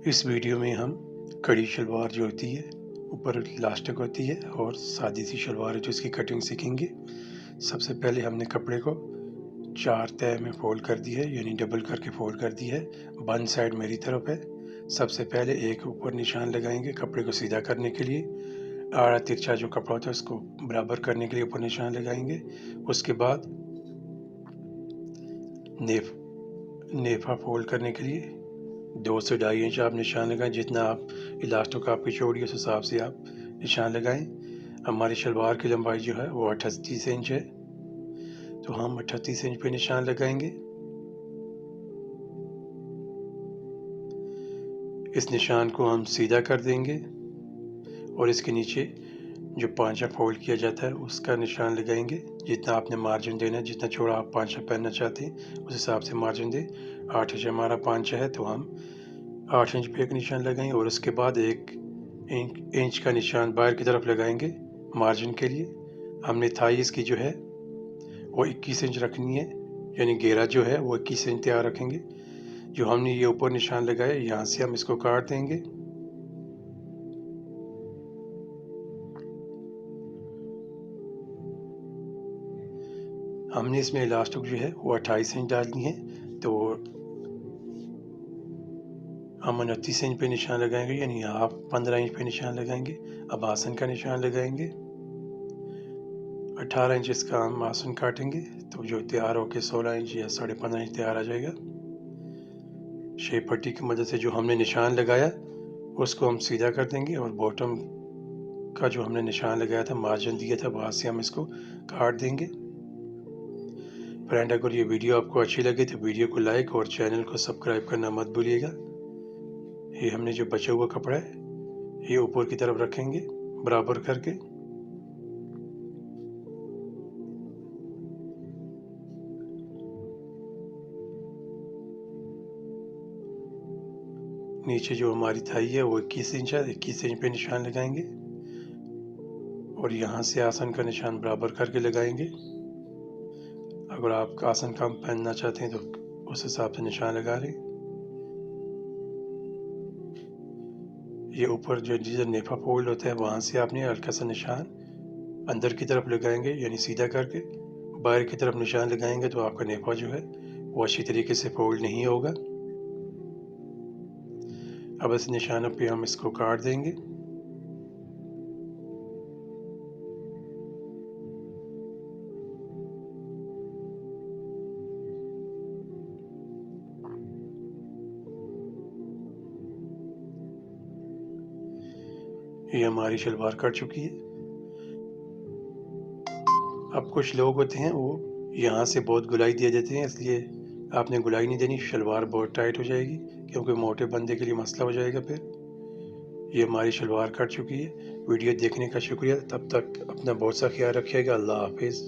इस वीडियो में हम कड़ी शलवार जो होती है, ऊपर इलास्टिक होती है और सादी सी शलवार है जो इसकी कटिंग सीखेंगे। सबसे पहले हमने कपड़े को 4 तह में फोल्ड कर दी है, यानी डबल करके फोल्ड कर दी है। बंद साइड मेरी तरफ है। सबसे पहले एक ऊपर निशान लगाएंगे कपड़े को सीधा करने के लिए। आड़ा तिरछा जो कपड़ा होता है उसको बराबर करने के लिए ऊपर निशान लगाएंगे। उसके बाद नेफा फोल्ड करने के लिए 2 से 2.5 इंच आप निशान लगाएं। जितना आप इलास्टिक आपकी चौड़ी है उस हिसाब से आप निशान लगाएं। हमारी शलवार की लंबाई जो है वो 38 इंच है, तो हम 38 इंच पे निशान लगाएंगे। इस निशान को हम सीधा कर देंगे और इसके नीचे जो पांचा फोल्ड किया जाता है उसका निशान लगाएंगे। जितना आपने मार्जिन देना है, जितना चौड़ा आप पांचा पहनना चाहते हैं उस हिसाब से मार्जिन दें। 8 इंच हमारा पांचा है तो हम 8 इंच पे एक निशान लगाएंगे और उसके बाद 1 इंच का निशान बाहर की तरफ लगाएंगे मार्जिन के लिए। हमने थाईस की जो है वो 21 इंच रखनी है, यानी घेरा जो है वो 21 इंच तैयार रखेंगे। जो हमने ये ऊपर निशान लगाया यहाँ से हम इसको काट देंगे। हमने इसमें इलास्टिक जो है वो 28 इंच डालनी है, तो हम 29 इंच पे निशान लगाएंगे, यानी आप 15 इंच पे निशान लगाएंगे। अब आसन का निशान लगाएंगे। 18 इंच इसका हम आसन काटेंगे, तो जो तैयार होकर 16 इंच या 15.5 इंच तैयार आ जाएगा। शेप पट्टी की मदद से जो हमने निशान लगाया उसको हम सीधा कर देंगे और बॉटम का जो हमने निशान लगाया था, मार्जिन दिया था, वहाँ से हम इसको काट देंगे। फ्रेंड, अगर ये वीडियो आपको अच्छी लगे तो वीडियो को लाइक और चैनल को सब्सक्राइब करना मत भूलिएगा। ये हमने जो बचा हुआ कपड़ा है ये ऊपर की तरफ रखेंगे बराबर करके। नीचे जो हमारी थाई है वो 21 इंच है, 21 इंच पे निशान लगाएंगे और यहाँ से आसन का निशान बराबर करके लगाएंगे। अगर आप आसन कम पहनना चाहते हैं तो उस हिसाब से निशान लगा लें। ये ऊपर जो जिधर नेफा फोल्ड होता है वहाँ से आपने हल्का सा निशान अंदर की तरफ लगाएंगे, यानी सीधा करके। बाहर की तरफ निशान लगाएंगे तो आपका नेफा जो है वो अच्छी तरीके से फोल्ड नहीं होगा। अब इस निशान पे हम इसको काट देंगे। ये हमारी शलवार कट चुकी है। अब कुछ लोग होते हैं वो यहाँ से बहुत गुलाई दे देते हैं, इसलिए आपने गुलाई नहीं देनी, शलवार बहुत टाइट हो जाएगी, क्योंकि मोटे बंदे के लिए मसला हो जाएगा फिर। ये हमारी शलवार कट चुकी है। वीडियो देखने का शुक्रिया। तब तक अपना बहुत सा ख्याल रखिएगा। अल्लाह हाफिज़।